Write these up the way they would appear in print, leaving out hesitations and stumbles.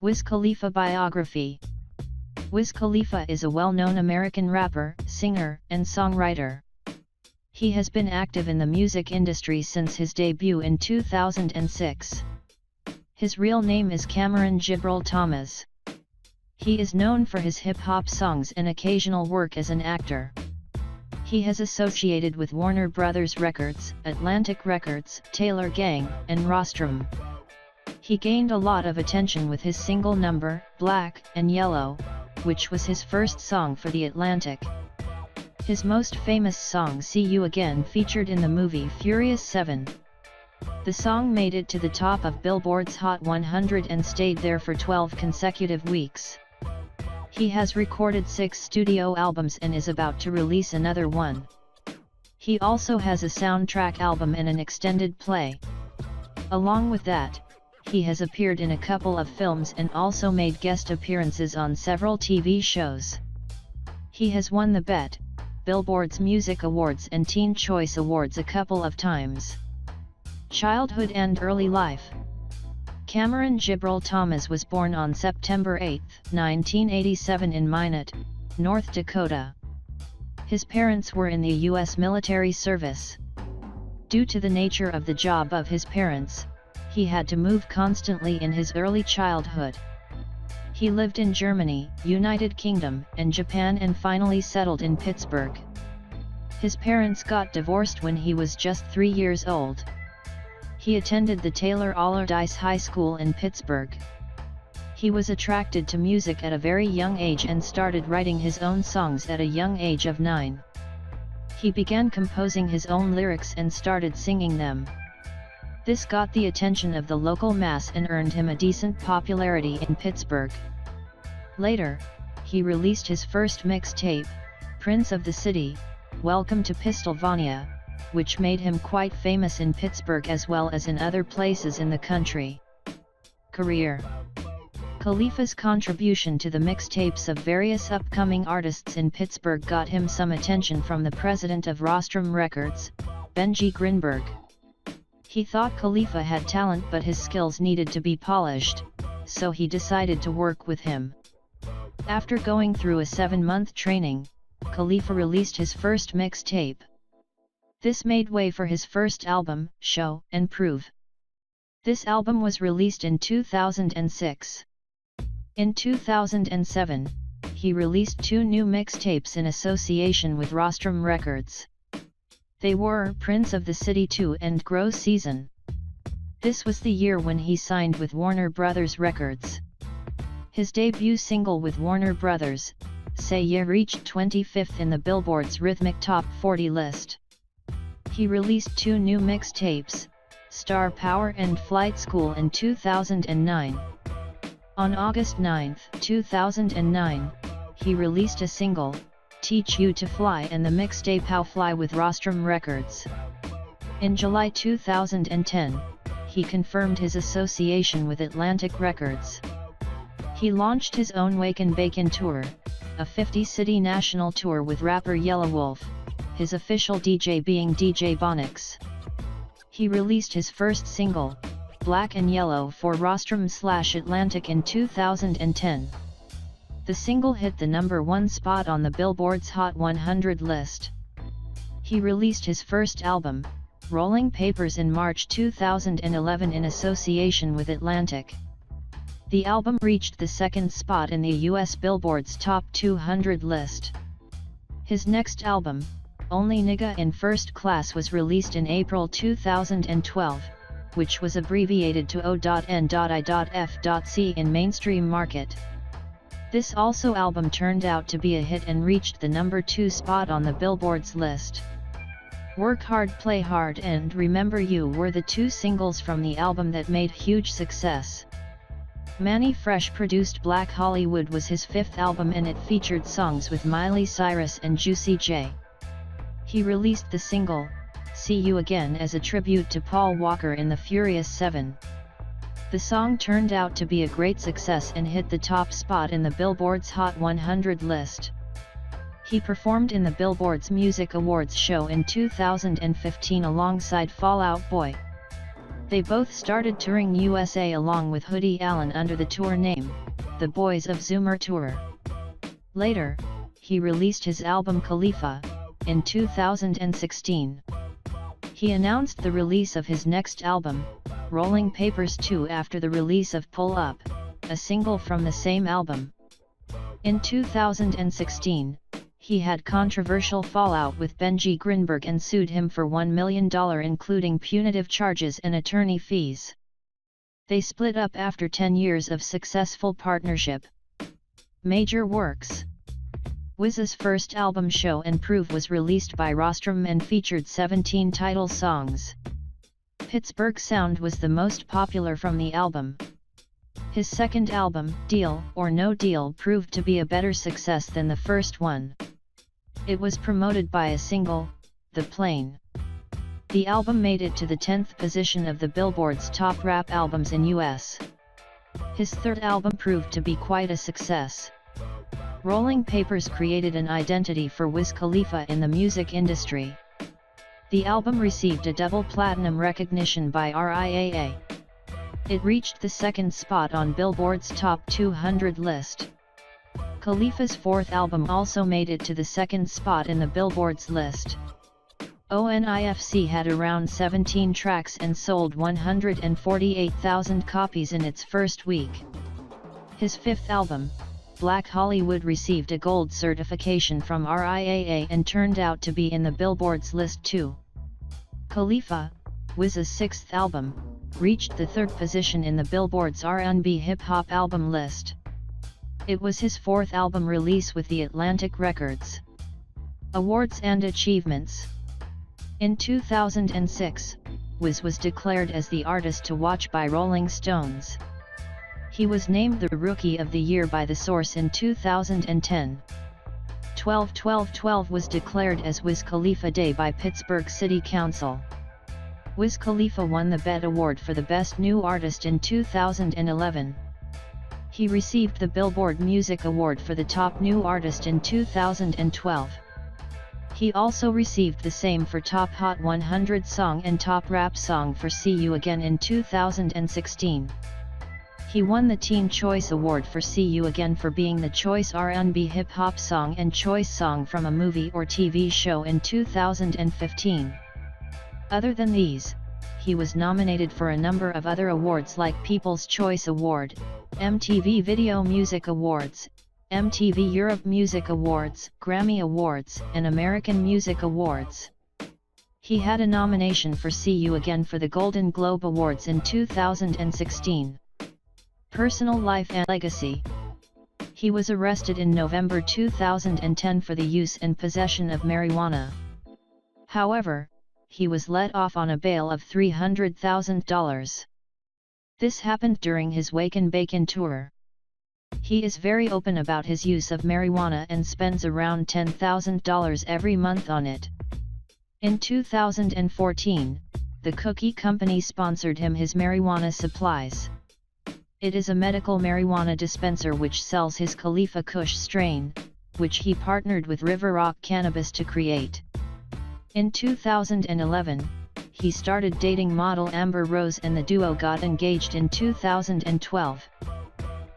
Wiz Khalifa Biography. Wiz Khalifa is a well-known American rapper, singer, and songwriter. He has been active in the music industry since his debut in 2006. His real name is Cameron Jibril Thomaz. He is known for his hip-hop songs and occasional work as an actor. He has associated with Warner Brothers Records, Atlantic Records, Taylor Gang, and Rostrum. He gained a lot of attention with his single number, Black and Yellow, which was his first song for the Atlantic. His most famous song See You Again featured in the movie Furious 7. The song made it to the top of Billboard's Hot 100 and stayed there for 12 consecutive weeks. He has recorded 6 studio albums and is about to release another one. He also has a soundtrack album and an extended play. Along with that, he has appeared in a couple of films and also made guest appearances on several TV shows. He has won the BET, Billboard's Music Awards and Teen Choice Awards a couple of times. Childhood and early life. Cameron Jibril Thomaz was born on September 8, 1987 in Minot, North Dakota. His parents were in the U.S. military service. Due to the nature of the job of his parents, he had to move constantly in his early childhood. He lived in Germany, United Kingdom, and Japan and finally settled in Pittsburgh. His parents got divorced when he was just 3 years old. He attended the Taylor Allardyce High School in Pittsburgh. He was attracted to music at a very young age and started writing his own songs at a young age of 9. He began composing his own lyrics and started singing them. This got the attention of the local mass and earned him a decent popularity in Pittsburgh. Later, he released his first mixtape, Prince of the City, Welcome to Pennsylvania, which made him quite famous in Pittsburgh as well as in other places in the country. Career. Khalifa's contribution to the mixtapes of various upcoming artists in Pittsburgh got him some attention from the president of Rostrum Records, Benji Grinberg. He thought Khalifa had talent but his skills needed to be polished, so he decided to work with him. After going through a 7-month training, Khalifa released his first mixtape. This made way for his first album, Show and Prove. This album was released in 2006. In 2007, he released 2 new mixtapes in association with Rostrum Records. They were Prince of the City 2 and Grow Season. This was the year when he signed with Warner Brothers Records. His debut single with Warner Brothers, Say Ya, reached 25th in the Billboard's Rhythmic Top 40 list. He released 2 new mixtapes, Star Power and Flight School in 2009. On August 9, 2009, he released a single, Teach You to Fly, and the mixtape How Fly with Rostrum Records. In July 2010, he confirmed his association with Atlantic Records. He launched his own Wake and Bacon tour, a 50-city national tour with rapper Yelawolf, his official DJ being DJ Bonix. He released his first single, Black and Yellow, for Rostrum/Atlantic in 2010. The single hit the number 1 spot on the Billboard's Hot 100 list. He released his first album, Rolling Papers, in March 2011 in association with Atlantic. The album reached the 2nd spot in the US Billboard's Top 200 list. His next album, Only Nigga in First Class, was released in April 2012, which was abbreviated to O.N.I.F.C. in mainstream market. This also album turned out to be a hit and reached the number 2 spot on the Billboard's list. Work Hard, Play Hard and Remember You were the 2 singles from the album that made huge success. Manny Fresh produced Black Hollywood was his 5th album and it featured songs with Miley Cyrus and Juicy J. He released the single, See You Again, as a tribute to Paul Walker in the Furious 7. The song turned out to be a great success and hit the top spot in the Billboard's Hot 100 list. He performed in the Billboard's Music Awards show in 2015 alongside Fall Out Boy. They both started touring USA along with Hoodie Allen under the tour name, The Boys of Zoomer Tour. Later, he released his album Khalifa, in 2016. He announced the release of his next album, Rolling Papers 2, after the release of Pull Up, a single from the same album. In 2016, he had controversial fallout with Benji Grinberg and sued him for $1 million, including punitive charges and attorney fees. They split up after 10 years of successful partnership. Major works. Wiz's first album Show and Prove was released by Rostrum and featured 17 title songs. Pittsburgh Sound was the most popular from the album. His second album, Deal or No Deal, proved to be a better success than the first one. It was promoted by a single, The Plane. The album made it to the 10th position of the Billboard's top rap albums in US. His third album proved to be quite a success. Rolling Papers created an identity for Wiz Khalifa in the music industry. The album received a double platinum recognition by RIAA. It reached the second spot on Billboard's Top 200 list. Khalifa's fourth album also made it to the second spot in the Billboard's list. ONIFC had around 17 tracks and sold 148,000 copies in its first week. His fifth album, Black Hollywood, received a gold certification from RIAA and turned out to be in the Billboard's list too. Khalifa, Wiz's sixth album, reached the third position in the Billboard's R&B hip-hop album list. It was his fourth album release with the Atlantic Records. Awards and achievements. In 2006, Wiz was declared as the artist to watch by Rolling Stones. He was named the Rookie of the Year by The Source in 2010. 12/12/12 was declared as Wiz Khalifa Day by Pittsburgh City Council. Wiz Khalifa won the BET Award for the Best New Artist in 2011. He received the Billboard Music Award for the Top New Artist in 2012. He also received the same for Top Hot 100 Song and Top Rap Song for See You Again in 2016. He won the Teen Choice Award for See You Again for being the Choice R&B Hip Hop Song and Choice Song from a Movie or TV Show in 2015. Other than these, he was nominated for a number of other awards like People's Choice Award, MTV Video Music Awards, MTV Europe Music Awards, Grammy Awards, and American Music Awards. He had a nomination for See You Again for the Golden Globe Awards in 2016. Personal life and legacy. He was arrested in November 2010 for the use and possession of marijuana. However, he was let off on a bail of $300,000. This happened during his Wake and Bacon tour. He is very open about his use of marijuana and spends around $10,000 every month on it. In 2014, the cookie company sponsored him his marijuana supplies. It is a medical marijuana dispenser which sells his Khalifa Kush strain, which he partnered with River Rock Cannabis to create. In 2011, he started dating model Amber Rose and the duo got engaged in 2012.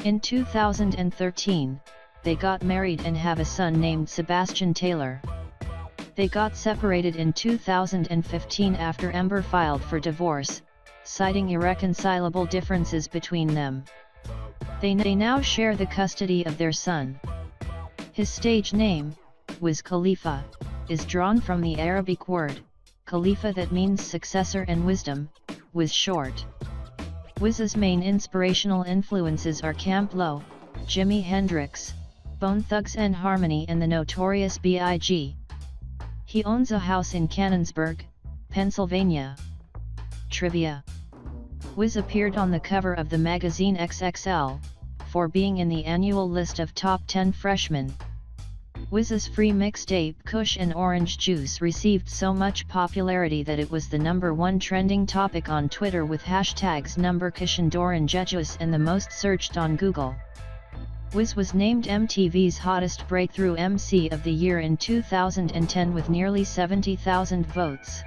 In 2013, they got married and have a son named Sebastian Taylor. They got separated in 2015 after Amber filed for divorce, citing irreconcilable differences between them. They now share the custody of their son. His stage name, Wiz Khalifa, is drawn from the Arabic word, Khalifa, that means successor and wisdom, Wiz short. Wiz's main inspirational influences are Camp Lo, Jimi Hendrix, Bone Thugs and Harmony, and the Notorious B.I.G. He owns a house in Canonsburg, Pennsylvania. Trivia. Wiz appeared on the cover of the magazine XXL, for being in the annual list of top 10 freshmen. Wiz's free mixtape Kush and Orange Juice received so much popularity that it was the #1 trending topic on Twitter with hashtags #Kush and Orange Juice and the most searched on Google. Wiz was named MTV's Hottest Breakthrough MC of the Year in 2010 with nearly 70,000 votes.